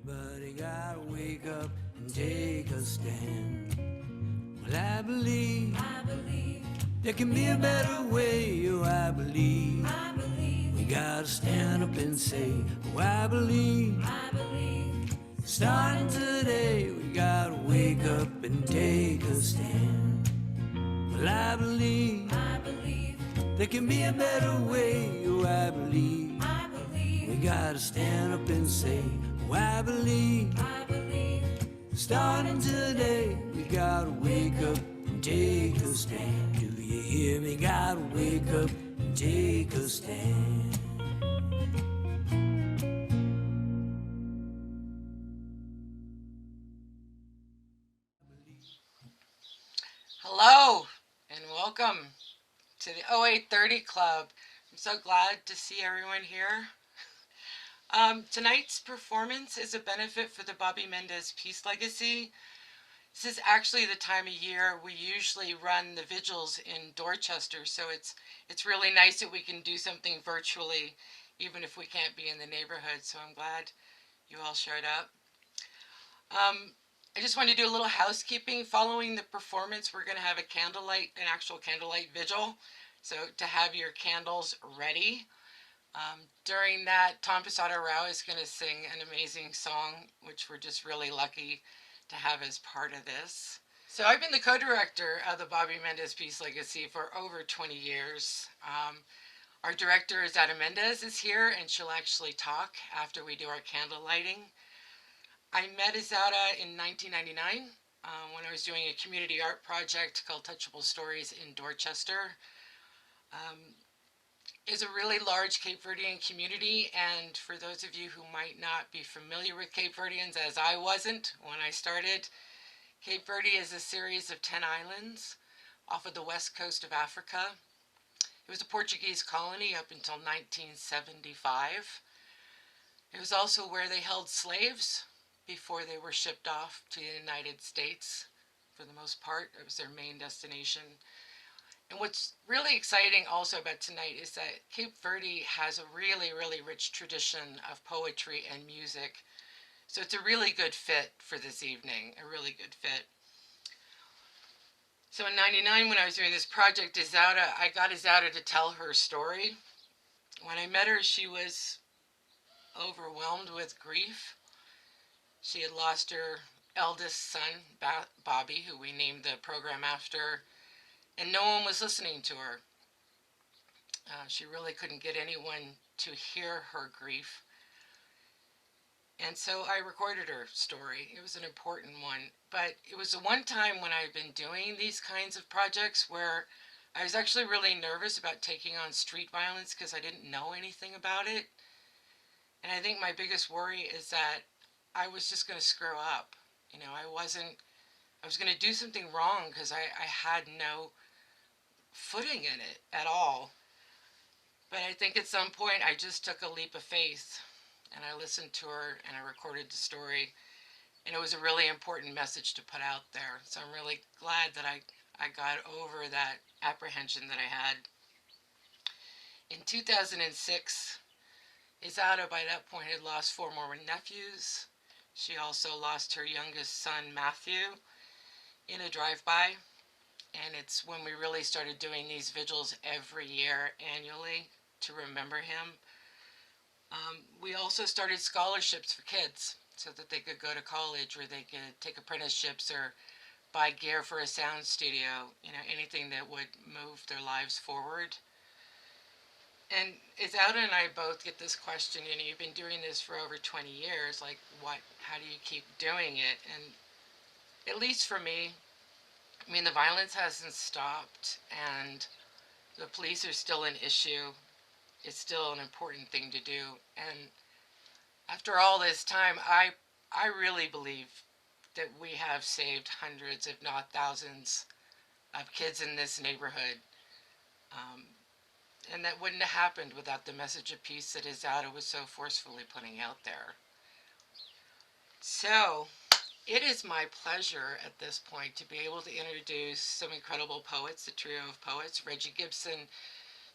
Everybody gotta wake up and take a stand. Well, I believe there can be a better way. Oh, I believe we gotta stand up and say, oh, I believe starting today we gotta wake up and take a stand. Well, I believe there can be a better way. Oh, I believe we gotta stand up and say, oh, I believe starting today we gotta wake up and take a stand. Do you hear me? Gotta wake up and take a stand. Hello and welcome to the 0830 Club. I'm so glad to see everyone here. Tonight's performance is a benefit for the Bobby Mendes Peace Legacy. This is actually the time of year we usually run the vigils in Dorchester, so it's really nice that we can do something virtually even if we can't be in the neighborhood, so I'm glad you all showed up. I just wanted to do a little housekeeping. Following the performance, we're going to have an actual candlelight vigil. So to have your candles ready. During that, Tom Prasada-Rao is going to sing an amazing song, which we're just really lucky to have as part of this. So I've been the co-director of the Bobby Mendes Peace Legacy for over 20 years. Our director, Mendes, is here, and she'll actually talk after we do our candle lighting. I met Izauda in 1999 when I was doing a community art project called Touchable Stories in Dorchester. It's a really large Cape Verdean community, and for those of you who might not be familiar with Cape Verdeans, as I wasn't when I started, Cape Verde is a series of 10 islands off of the west coast of Africa. It was a Portuguese colony up until 1975. It was also where they held slaves before they were shipped off to the United States. For the most part, it was their main destination. And what's really exciting also about tonight is that Cape Verde has a really, really rich tradition of poetry and music. So it's a really good fit for this evening, a really good fit. So in 99, when I was doing this project, I got Izauda to tell her story. When I met her, she was overwhelmed with grief. She had lost her eldest son, Bobby, who we named the program after, and no one was listening to her. She really couldn't get anyone to hear her grief. And so I recorded her story. It was an important one. But it was the one time when I've been doing these kinds of projects where I was actually really nervous about taking on street violence because I didn't know anything about it. And I think my biggest worry is that I was just going to screw up. You know, I was going to do something wrong because I had no footing in it at all. But I think at some point I just took a leap of faith and I listened to her and I recorded the story. And it was a really important message to put out there. So I'm really glad that I got over that apprehension that I had. In 2006, Izauda by that point had lost 4 more nephews. She also lost her youngest son, Matthew, in a drive-by. And it's when we really started doing these vigils every year, annually, to remember him. We also started scholarships for kids so that they could go to college or they could take apprenticeships or buy gear for a sound studio, you know, anything that would move their lives forward. And Izauda and I both get this question, you know, you've been doing this for over 20 years, like how do you keep doing it? And at least for me, I mean, the violence hasn't stopped and the police are still an issue. It's still an important thing to do. And after all this time, I really believe that we have saved hundreds, if not thousands, of kids in this neighborhood. And that wouldn't have happened without the message of peace that Izauda was so forcefully putting out there. So, it is my pleasure at this point to be able to introduce some incredible poets, the trio of poets, Reggie Gibson,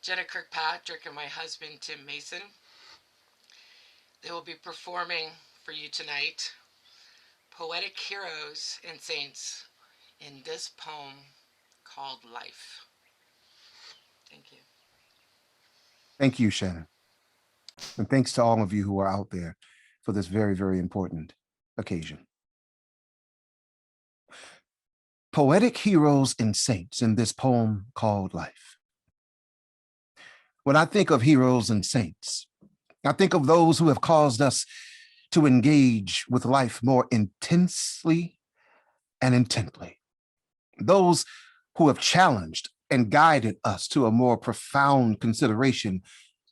Jenna Kirkpatrick, and my husband, Tim Mason. They will be performing for you tonight. Poetic heroes and saints in this poem called Life. Thank you. Thank you, Shannon. And thanks to all of you who are out there for this very, very important occasion. Poetic heroes and saints in this poem called Life. When I think of heroes and saints, I think of those who have caused us to engage with life more intensely and intently. Those who have challenged and guided us to a more profound consideration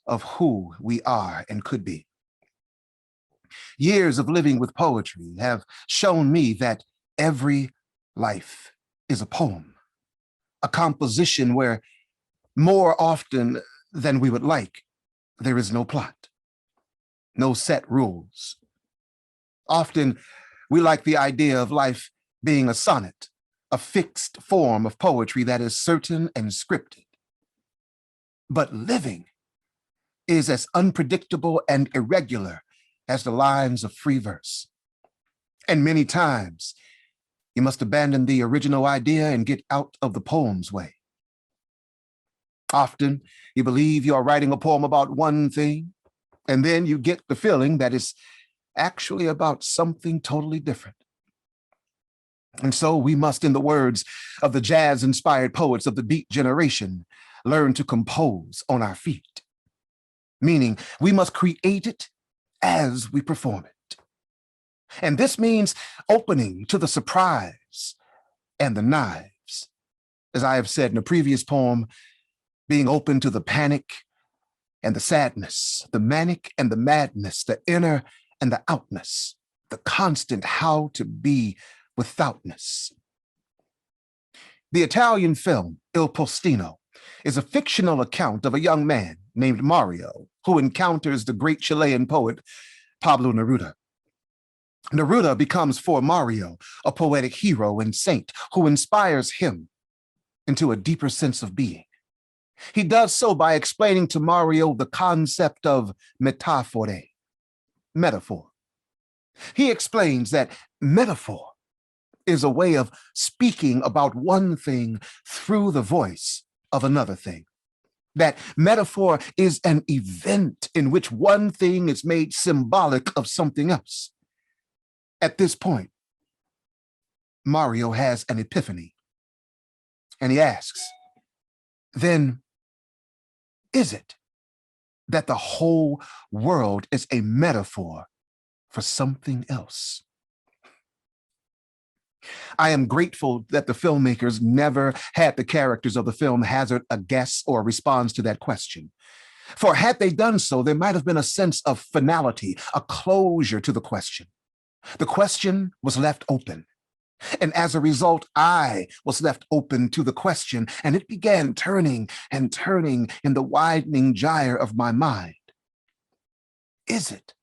of who we are and could be. Years of living with poetry have shown me that every life is a poem, a composition where more often than we would like, there is no plot, no set rules. Often we like the idea of life being a sonnet, a fixed form of poetry that is certain and scripted. But living is as unpredictable and irregular as the lines of free verse. And many times, you must abandon the original idea and get out of the poem's way. Often, you believe you are writing a poem about one thing, and then you get the feeling that it's actually about something totally different. And so we must, in the words of the jazz-inspired poets of the Beat generation, learn to compose on our feet. Meaning, we must create it as we perform it. And this means opening to the surprise and the knives. As I have said in a previous poem, being open to the panic and the sadness, the manic and the madness, the inner and the outness, the constant how to be withoutness. The Italian film Il Postino is a fictional account of a young man named Mario who encounters the great Chilean poet Pablo Neruda. Neruda becomes for Mario a poetic hero and saint who inspires him into a deeper sense of being. He does so by explaining to Mario the concept of metafore, metaphor. He explains that metaphor is a way of speaking about one thing through the voice of another thing. That metaphor is an event in which one thing is made symbolic of something else. At this point, Mario has an epiphany, and he asks, then is it that the whole world is a metaphor for something else? I am grateful that the filmmakers never had the characters of the film hazard a guess or a response to that question. For had they done so, there might have been a sense of finality, a closure to the question. The question was left open. And as a result, I was left open to the question, and it began turning and turning in the widening gyre of my mind. Is it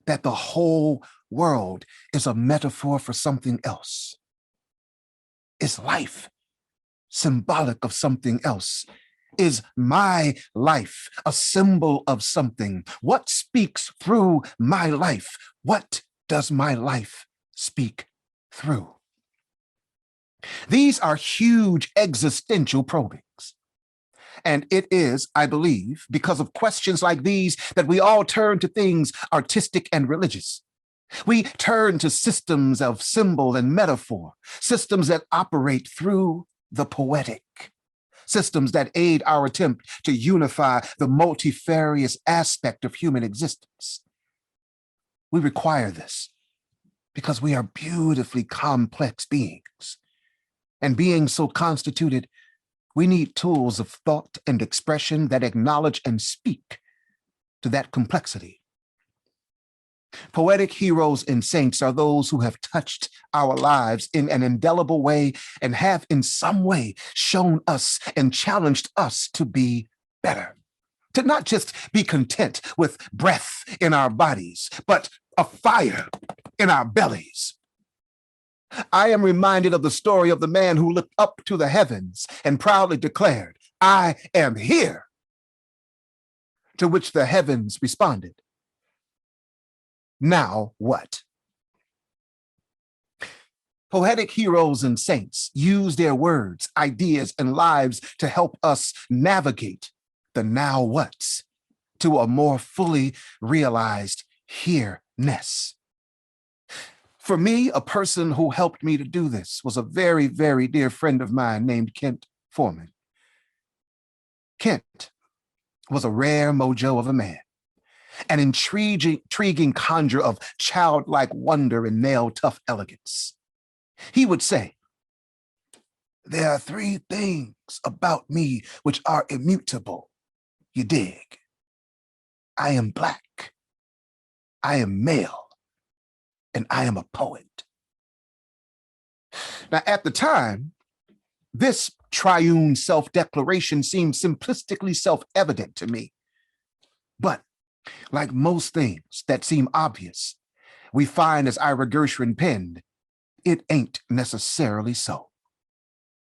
that the whole world is a metaphor for something else? Is life symbolic of something else? Is my life a symbol of something? What speaks through my life? What does my life speak through? These are huge existential probings. And it is, I believe, because of questions like these that we all turn to things artistic and religious. We turn to systems of symbol and metaphor, systems that operate through the poetic, systems that aid our attempt to unify the multifarious aspect of human existence. We require this because we are beautifully complex beings. And being so constituted, we need tools of thought and expression that acknowledge and speak to that complexity. Poetic heroes and saints are those who have touched our lives in an indelible way and have in some way shown us and challenged us to be better, to not just be content with breath in our bodies, but a fire in our bellies. I am reminded of the story of the man who looked up to the heavens and proudly declared, "I am here," to which the heavens responded, Now what? Poetic heroes and saints use their words, ideas, and lives to help us navigate the now what's to a more fully realized here-ness. For me, a person who helped me to do this was a very, very dear friend of mine named Kent Foreman. Kent was a rare mojo of a man, an intriguing conjure of childlike wonder and nail-tough elegance. He would say, "There are three things about me which are immutable. You dig? I am black, I am male, and I am a poet." Now, at the time, this triune self-declaration seemed simplistically self-evident to me. But like most things that seem obvious, we find, as Ira Gershwin penned, it ain't necessarily so.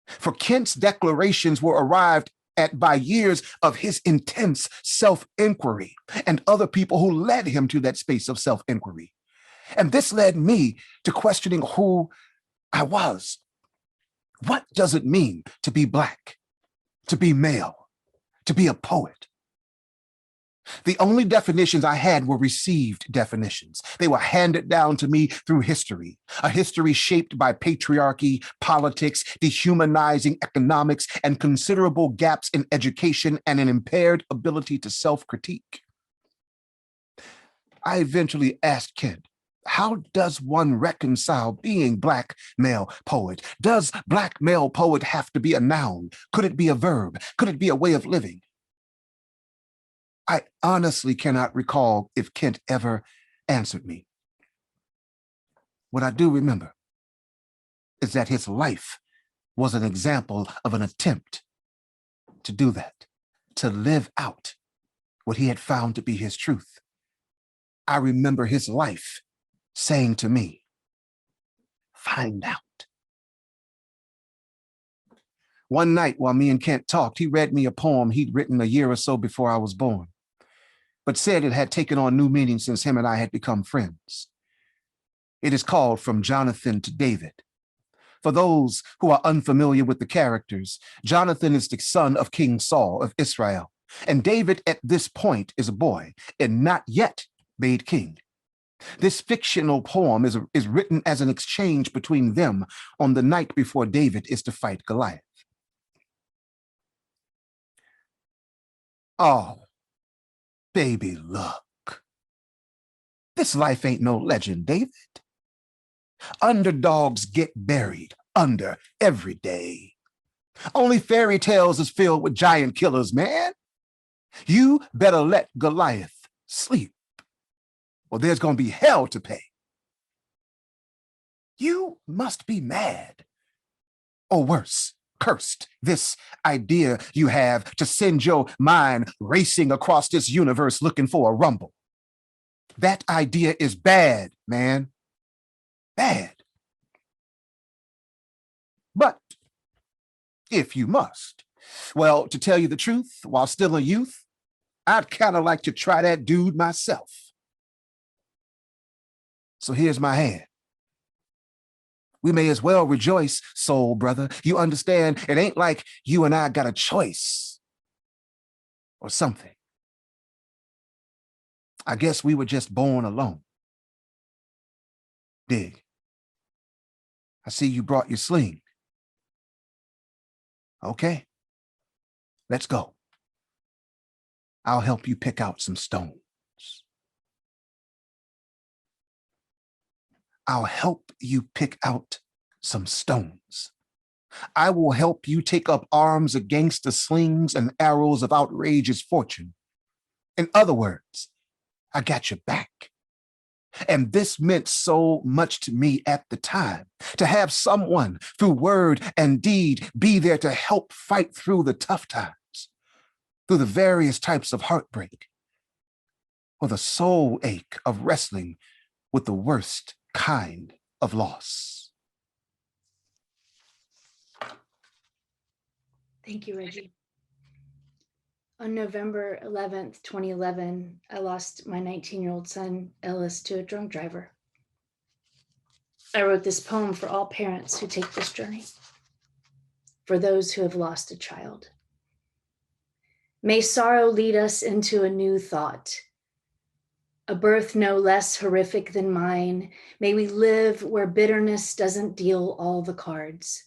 For Kent's declarations were arrived at by years of his intense self-inquiry and other people who led him to that space of self-inquiry. And this led me to questioning who I was. What does it mean to be black, to be male, to be a poet? The only definitions I had were received definitions. They were handed down to me through history, a history shaped by patriarchy, politics, dehumanizing economics, and considerable gaps in education and an impaired ability to self-critique. I eventually asked Kent, how does one reconcile being black male poet? Does black male poet have to be a noun? Could it be a verb? Could it be a way of living? I honestly cannot recall if Kent ever answered me. What I do remember is that his life was an example of an attempt to do that, to live out what he had found to be his truth. I remember his life saying to me, "Find out." One night while me and Kent talked, he read me a poem he'd written a year or so before I was born, but said it had taken on new meaning since him and I had become friends. It is called From Jonathan to David. For those who are unfamiliar with the characters, Jonathan is the son of King Saul of Israel, and David at this point is a boy and not yet made king. This fictional poem is written as an exchange between them on the night before David is to fight Goliath. Oh, baby, look. This life ain't no legend, David. Underdogs get buried under every day. Only fairy tales is filled with giant killers, man. You better let Goliath sleep, or there's gonna be hell to pay. You must be mad, or worse, cursed, this idea you have to send your mind racing across this universe looking for a rumble. That idea is bad, man. Bad. But if you must, well, to tell you the truth, while still a youth, I'd kind of like to try that dude myself. So here's my hand. We may as well rejoice, soul brother. You understand, it ain't like you and I got a choice or something. I guess we were just born alone. Dig. I see you brought your sling. Okay, let's go. I'll help you pick out some stones. I'll help you pick out some stones. I will help you take up arms against the slings and arrows of outrageous fortune. In other words, I got your back. And this meant so much to me at the time, to have someone through word and deed be there to help fight through the tough times, through the various types of heartbreak, or the soul ache of wrestling with the worst kind of loss. Thank you, Reggie. On November 11th, 2011, I lost my 19-year-old son, Ellis, to a drunk driver. I wrote this poem for all parents who take this journey, for those who have lost a child. May sorrow lead us into a new thought, a birth no less horrific than mine. May we live where bitterness doesn't deal all the cards,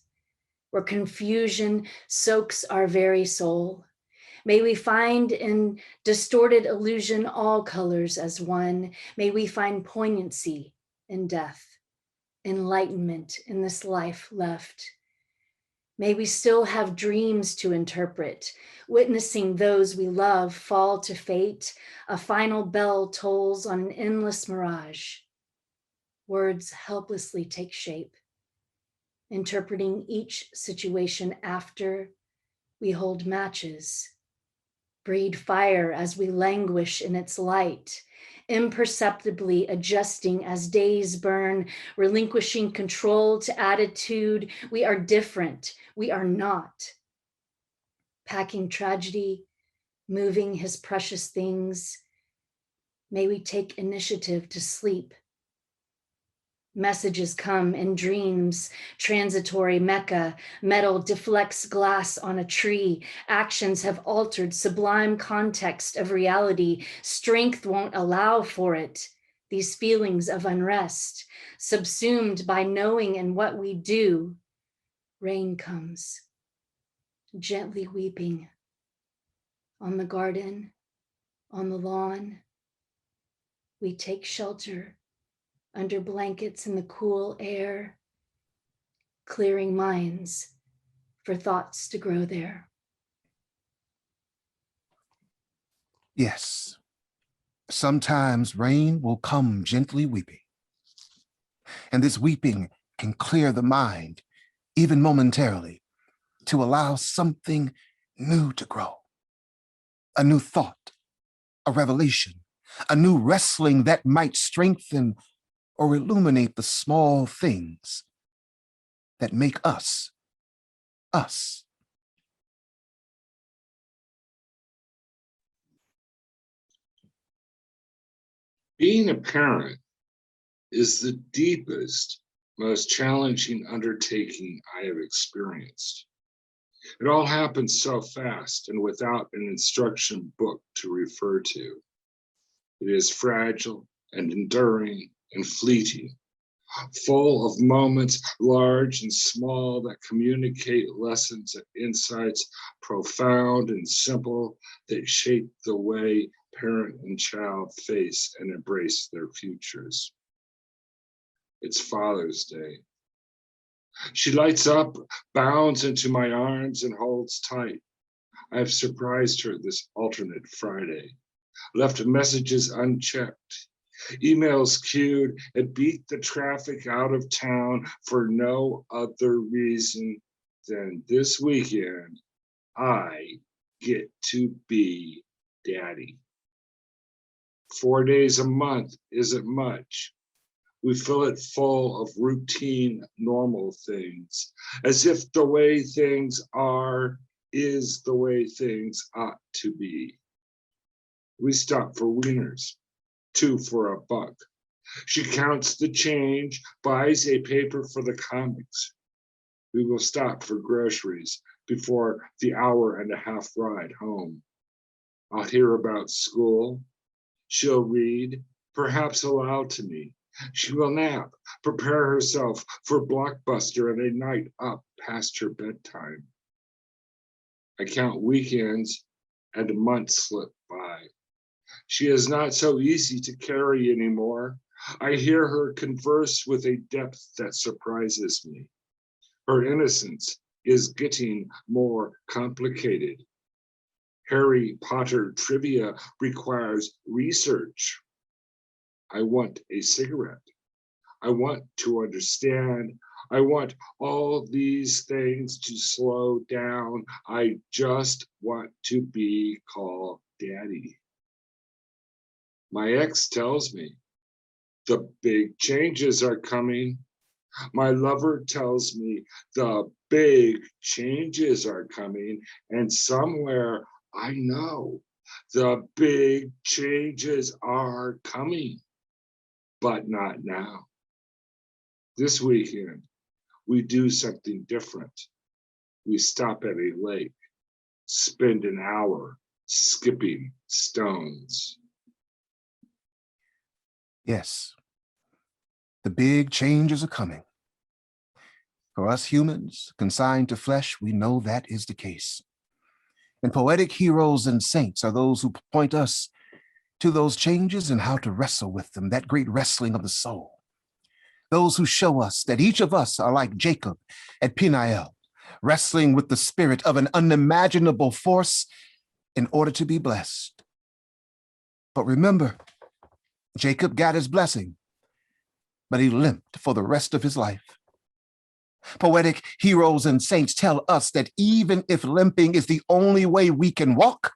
where confusion soaks our very soul. May we find in distorted illusion all colors as one. May we find poignancy in death, enlightenment in this life left. May we still have dreams to interpret, witnessing those we love fall to fate. A final bell tolls on an endless mirage. Words helplessly take shape, interpreting each situation after we hold matches, breed fire as we languish in its light, imperceptibly adjusting as days burn, relinquishing control to attitude. We are different, we are not. Packing tragedy, moving his precious things. May we take initiative to sleep. Messages come in dreams, transitory Mecca, metal deflects glass on a tree. Actions have altered sublime context of reality. Strength won't allow for it. These feelings of unrest, subsumed by knowing and what we do. Rain comes, gently weeping on the garden, on the lawn. We take shelter under blankets in the cool air, clearing minds for thoughts to grow there. Yes, sometimes rain will come gently weeping, and this weeping can clear the mind, even momentarily, to allow something new to grow. A new thought, a revelation, a new wrestling that might strengthen or illuminate the small things that make us, us. Being a parent is the deepest, most challenging undertaking I have experienced. It all happens so fast and without an instruction book to refer to. It is fragile and enduring and fleeting, full of moments large and small that communicate lessons and insights, profound and simple, that shape the way parent and child face and embrace their futures. It's Father's Day. She lights up, bounds into my arms and holds tight. I've surprised her this alternate Friday, left messages unchecked, emails queued, and beat the traffic out of town for no other reason than this weekend, I get to be daddy. 4 days a month isn't much. We fill it full of routine, normal things, as if the way things are is the way things ought to be. We stop for wieners, 2 for $1. She counts the change, buys a paper for the comics. We will stop for groceries before the hour-and-a-half ride home. I'll hear about school. She'll read, perhaps aloud to me. She will nap, prepare herself for Blockbuster and a night up past her bedtime. I count weekends and months slip by. She is not so easy to carry anymore. I hear her converse with a depth that surprises me. Her innocence is getting more complicated. Harry Potter trivia requires research. I want a cigarette. I want to understand. I want all these things to slow down. I just want to be called daddy. My ex tells me the big changes are coming. My lover tells me the big changes are coming, and somewhere I know the big changes are coming, but not now. This weekend, we do something different. We stop at a lake, spend an hour skipping stones. Yes, the big changes are coming. For us humans, consigned to flesh, we know that is the case. And poetic heroes and saints are those who point us to those changes and how to wrestle with them, that great wrestling of the soul. Those who show us that each of us are like Jacob at Peniel, wrestling with the spirit of an unimaginable force in order to be blessed. But remember, Jacob got his blessing, but he limped for the rest of his life. Poetic heroes and saints tell us that even if limping is the only way we can walk,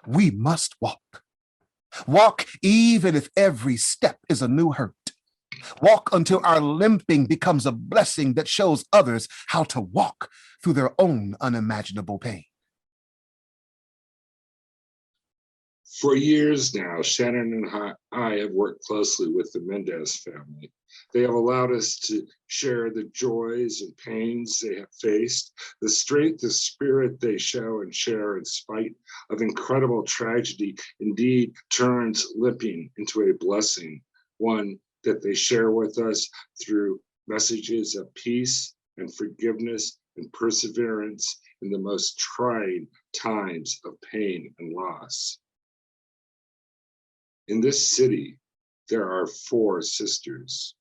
we must walk. Walk even if every step is a new hurt. Walk until our limping becomes a blessing that shows others how to walk through their own unimaginable pain. For years now, Shannon and I have worked closely with the Mendes family. They have allowed us to share the joys and pains they have faced, the strength of spirit they show and share in spite of incredible tragedy, indeed turns limping into a blessing, one that they share with us through messages of peace and forgiveness and perseverance in the most trying times of pain and loss. In this city, there are 4 sisters.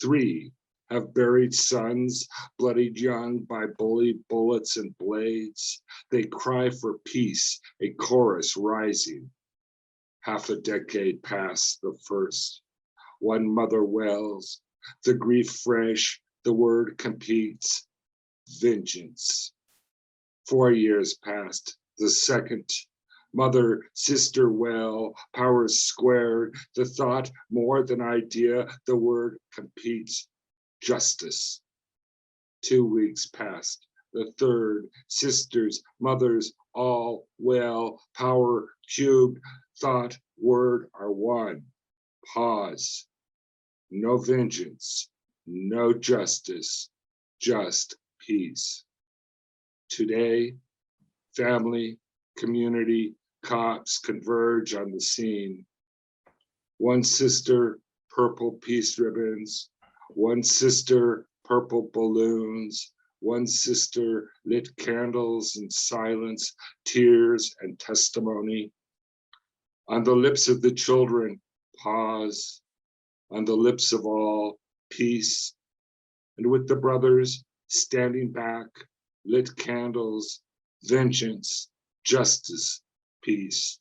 3 have buried sons, bloodied young by bully bullets and blades. They cry for peace, a chorus rising. Half a decade past the first. One mother wails, the grief fresh, the word competes, vengeance. 4 years past the second. Mother, sister, well, powers squared, the thought more than idea, the word competes, justice. 2 weeks past, the third, sisters, mothers, all well, power cubed, thought, word are one. Pause. No vengeance, no justice, just peace. Today, family, community, cops converge on the scene. One sister, purple peace ribbons. One sister, purple balloons. One sister, lit candles in silence, tears and testimony. On the lips of the children, pause. On the lips of all, peace. And with the brothers standing back, lit candles, vengeance, justice, peace.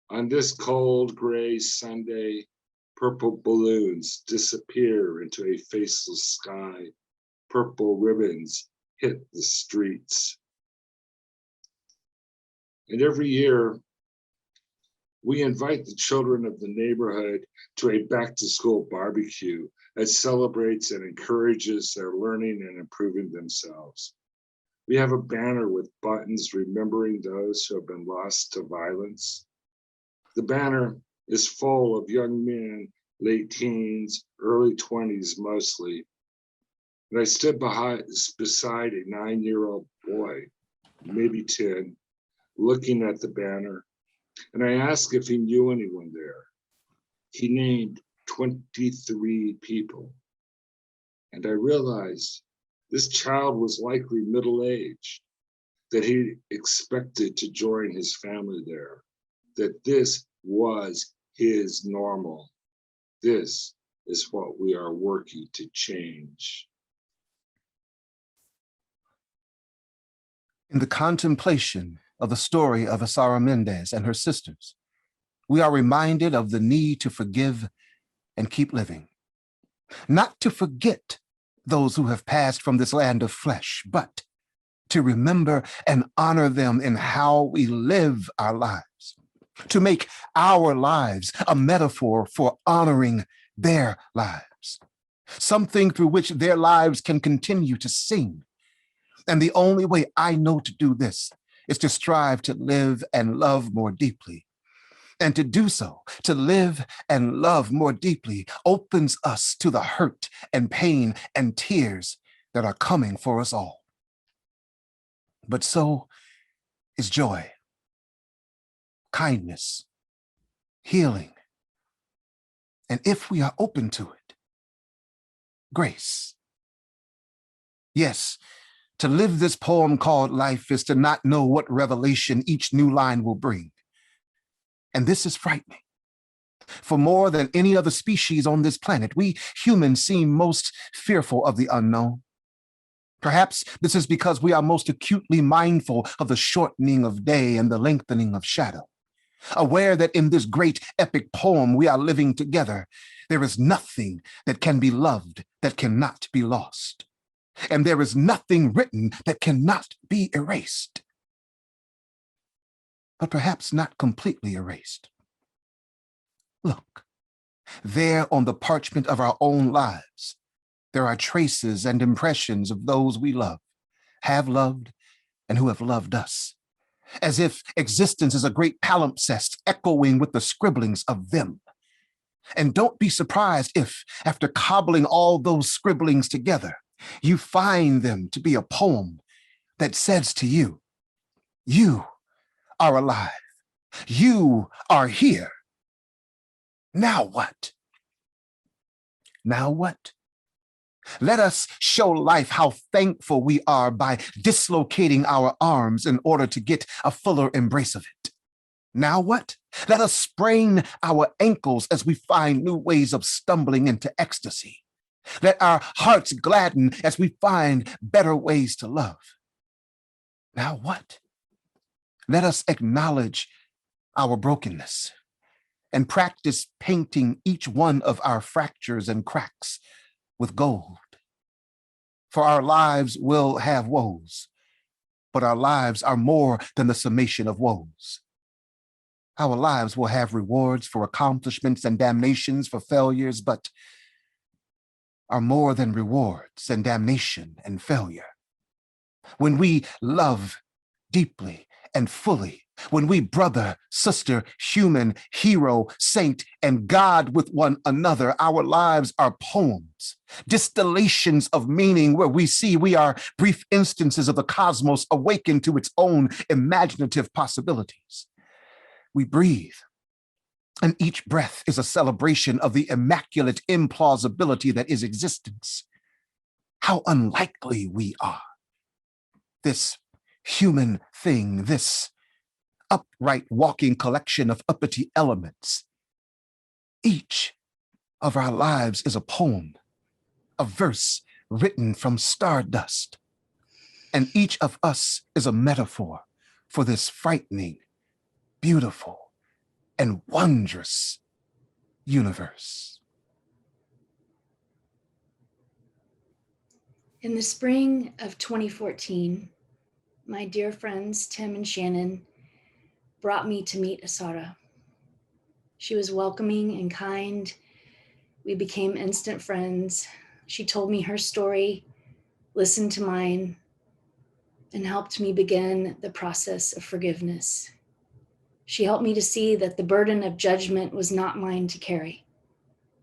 On this cold gray Sunday, purple balloons disappear into a faceless sky. Purple ribbons hit the streets. And every year, we invite the children of the neighborhood to a back-to-school barbecue that celebrates and encourages their learning and improving themselves. We have a banner with buttons remembering those who have been lost to violence. The banner is full of young men, late teens, early 20s mostly. And I stood beside a 9-year-old boy, maybe 10, looking at the banner, and I asked if he knew anyone there. He named 23 people. And I realized this child was likely middle-aged, that he expected to join his family there, that this was his normal. This is what we are working to change. In the contemplation of the story of Asara Mendes and her sisters, we are reminded of the need to forgive and keep living. Not to forget those who have passed from this land of flesh, but to remember and honor them in how we live our lives, to make our lives a metaphor for honoring their lives, something through which their lives can continue to sing. And the only way I know to do this is to strive to live and love more deeply. And to do so, to live and love more deeply, opens us to the hurt and pain and tears that are coming for us all. But so is joy, kindness, healing, and if we are open to it, grace. Yes, to live this poem called life is to not know what revelation each new line will bring. And this is frightening. For more than any other species on this planet, we humans seem most fearful of the unknown. Perhaps this is because we are most acutely mindful of the shortening of day and the lengthening of shadow, aware that in this great epic poem we are living together, there is nothing that can be loved that cannot be lost. And there is nothing written that cannot be erased. But perhaps not completely erased. Look, there on the parchment of our own lives, there are traces and impressions of those we love, have loved, and who have loved us, as if existence is a great palimpsest echoing with the scribblings of them. And don't be surprised if, after cobbling all those scribblings together, you find them to be a poem that says to you, you are alive. You are here. Now what? Now what? Let us show life how thankful we are by dislocating our arms in order to get a fuller embrace of it. Now what? Let us sprain our ankles as we find new ways of stumbling into ecstasy. Let our hearts gladden as we find better ways to love. Now what? Let us acknowledge our brokenness and practice painting each one of our fractures and cracks with gold. For our lives will have woes, but our lives are more than the summation of woes. Our lives will have rewards for accomplishments and damnations for failures, but are more than rewards and damnation and failure. When we love deeply and fully, when we brother, sister, human, hero, saint, and God with one another, our lives are poems, distillations of meaning where we see we are brief instances of the cosmos awakened to its own imaginative possibilities. We breathe, and each breath is a celebration of the immaculate implausibility that is existence. How unlikely we are. This human thing, this upright walking collection of uppity elements. Each of our lives is a poem, a verse written from stardust. And each of us is a metaphor for this frightening, beautiful, and wondrous universe. In the spring of 2014, my dear friends Tim and Shannon brought me to meet Asara. She was welcoming and kind. We became instant friends. She told me her story, listened to mine, and helped me begin the process of forgiveness. She helped me to see that the burden of judgment was not mine to carry.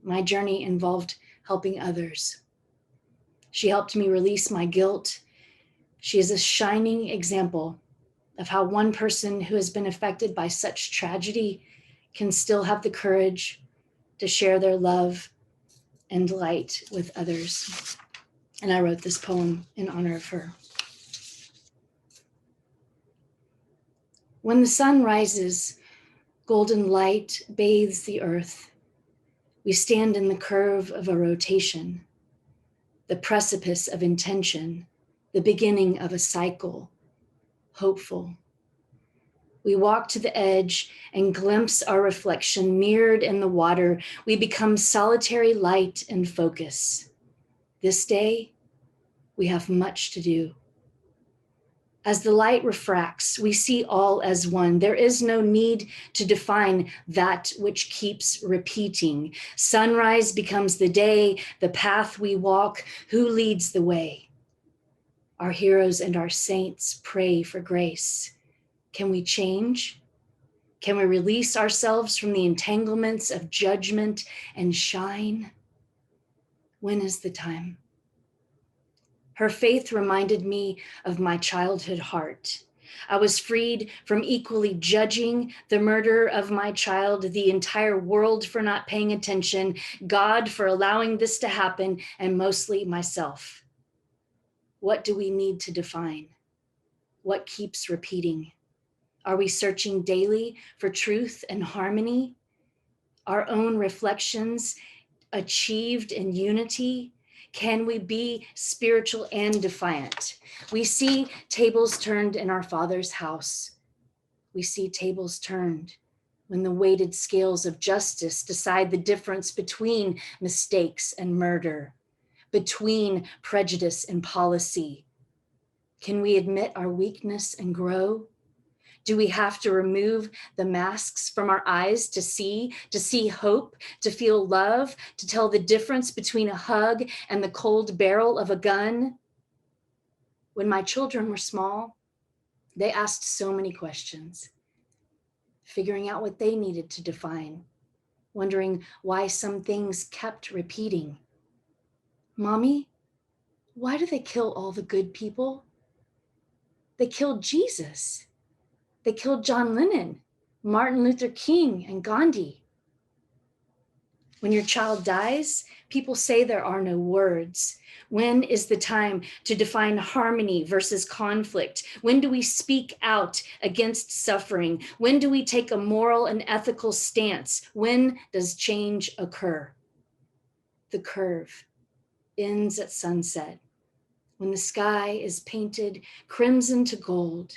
My journey involved helping others. She helped me release my guilt. She is a shining example of how one person who has been affected by such tragedy can still have the courage to share their love and light with others. And I wrote this poem in honor of her. When the sun rises, golden light bathes the earth. We stand in the curve of a rotation, the precipice of intention, the beginning of a cycle, hopeful. We walk to the edge and glimpse our reflection mirrored in the water. We become solitary light and focus. This day, we have much to do. As the light refracts, we see all as one. There is no need to define that which keeps repeating. Sunrise becomes the day, the path we walk. Who leads the way? Our heroes and our saints pray for grace. Can we change? Can we release ourselves from the entanglements of judgment and shine? When is the time? Her faith reminded me of my childhood heart. I was freed from equally judging the murder of my child, the entire world for not paying attention, God for allowing this to happen, and mostly myself. What do we need to define? What keeps repeating? Are we searching daily for truth and harmony? Our own reflections achieved in unity? Can we be spiritual and defiant? We see tables turned in our Father's house. We see tables turned when the weighted scales of justice decide the difference between mistakes and murder, between prejudice and policy. Can we admit our weakness and grow? Do we have to remove the masks from our eyes to see hope, to feel love, to tell the difference between a hug and the cold barrel of a gun? When my children were small, they asked so many questions, figuring out what they needed to define, wondering why some things kept repeating. Mommy, why do they kill all the good people? They killed Jesus. They killed John Lennon, Martin Luther King, and Gandhi. When your child dies, people say there are no words. When is the time to define harmony versus conflict? When do we speak out against suffering? When do we take a moral and ethical stance? When does change occur? The curve ends at sunset, when the sky is painted crimson to gold.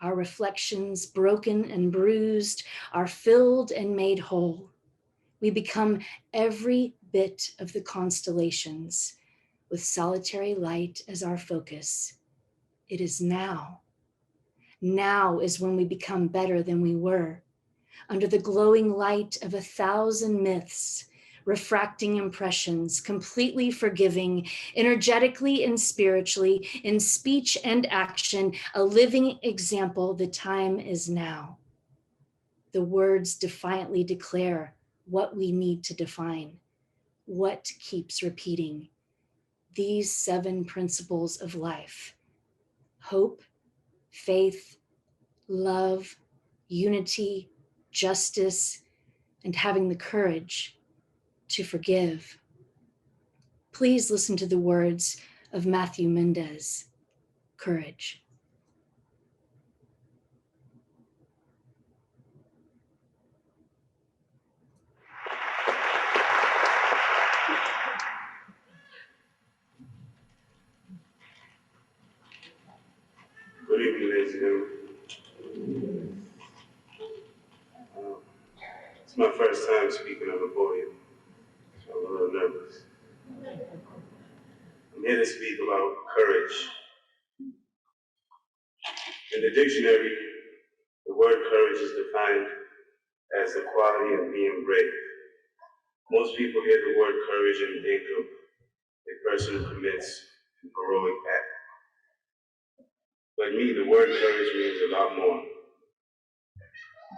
Our reflections, broken and bruised, are filled and made whole. We become every bit of the constellations, with solitary light as our focus. It is now. Now is when we become better than we were, under the glowing light of 1,000 myths, refracting impressions, completely forgiving, energetically and spiritually, in speech and action, a living example. The time is now. The words defiantly declare what we need to define, what keeps repeating. These 7 principles of life: hope, faith, love, unity, justice, and having the courage to forgive. Please listen to the words of Matthew Mendes, courage. Good evening, ladies and gentlemen. It's my first time speaking on a podium, so I'm a little nervous. I'm here to speak about courage. In the dictionary, the word courage is defined as the quality of being brave. Most people hear the word courage and think of a person who commits a heroic act. But me, the word courage means a lot more.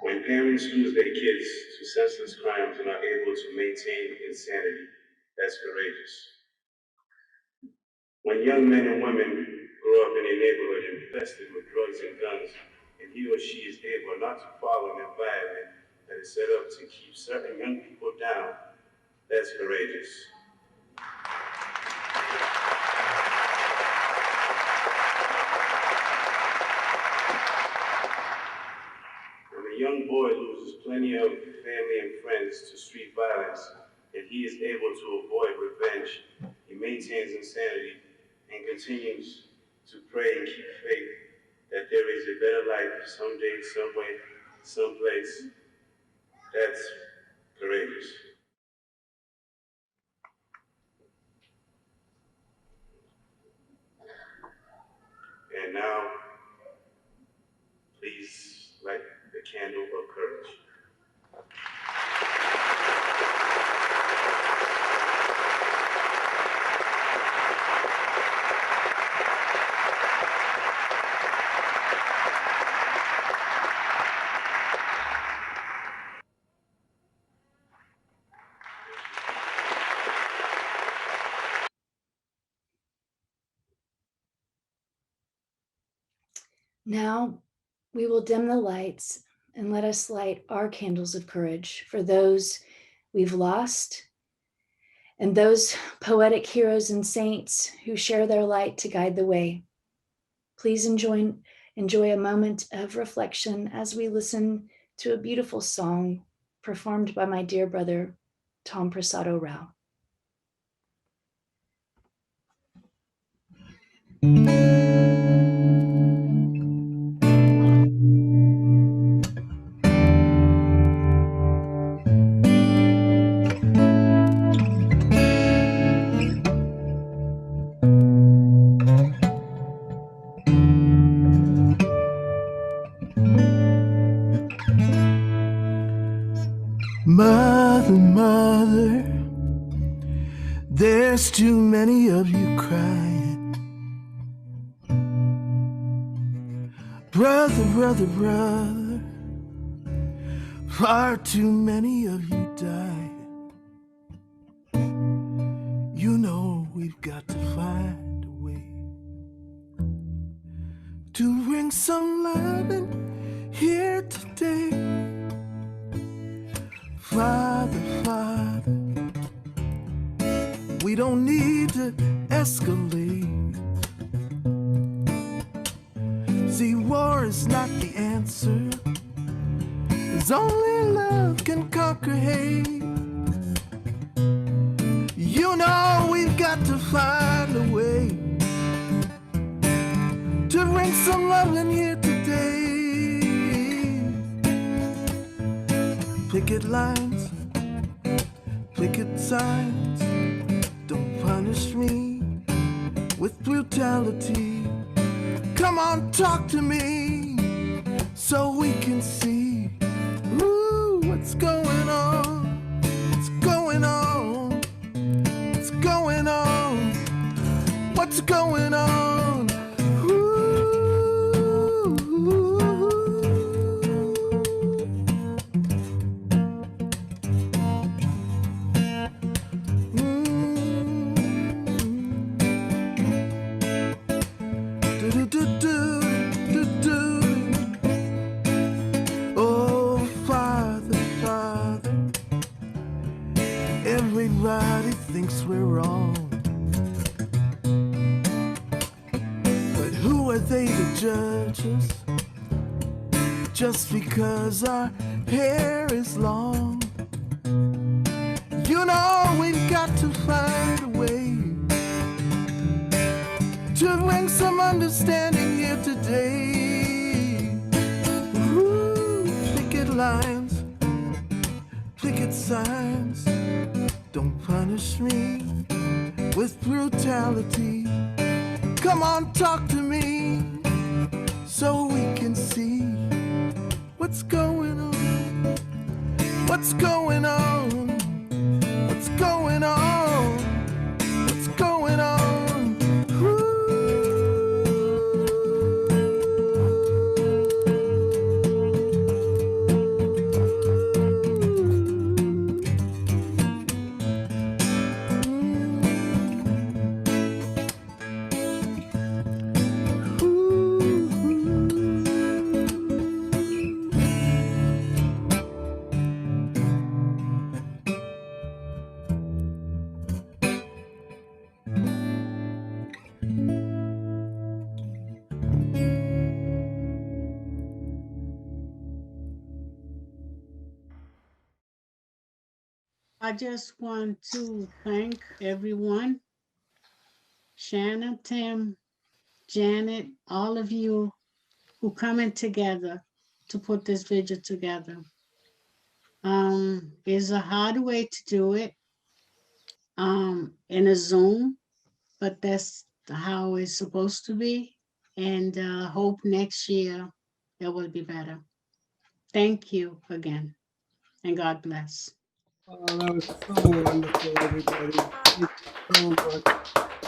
When parents lose their kids to senseless crimes and are able to maintain insanity, that's courageous. When young men and women grow up in a neighborhood infested with drugs and guns, and he or she is able not to follow an environment that is set up to keep certain young people down, that's courageous. When a young boy loses plenty of family and friends to street violence, and he is able to avoid revenge, he maintains insanity and continues to pray and keep faith that there is a better life someday, someway, someplace. That's courageous. And now, please light the candle of courage. Now we will dim the lights and let us light our candles of courage for those we've lost and those poetic heroes and saints who share their light to guide the way. Please enjoy a moment of reflection as we listen to a beautiful song performed by my dear brother, Tom Prasada-Rao. Mother, mother, there's too many of you crying. Brother, brother, brother, far too many of you dying. You know we've got to find a way to bring some loving here today. Father, Father, we don't need to escalate. See, war is not the answer. Cause only love can conquer hate. You know we've got to find a way to bring some love in here today. Picket lines, picket signs, don't punish me with brutality. Come on, talk to me so we can see, ooh, what's going on, what's going on, what's going on, what's going on, ooh. Oh, Father, Father, everybody thinks we're wrong, but who are they to judge us just because our hair is long? You know we've got to find a way to bring some understanding here today. Ooh, picket lines, picket signs, don't punish me with brutality. Come on, talk to me so we can see what's going on, what's going on, what's going on, what's going on. Ooh. I just want to thank everyone, Shanna, Tim, Janet, all of you who coming together to put this vigil together. It's a hard way to do it in a Zoom, but that's how it's supposed to be. And hope next year it will be better. Thank you again, and God bless. Oh, that was so wonderful, everybody. Thank you so much.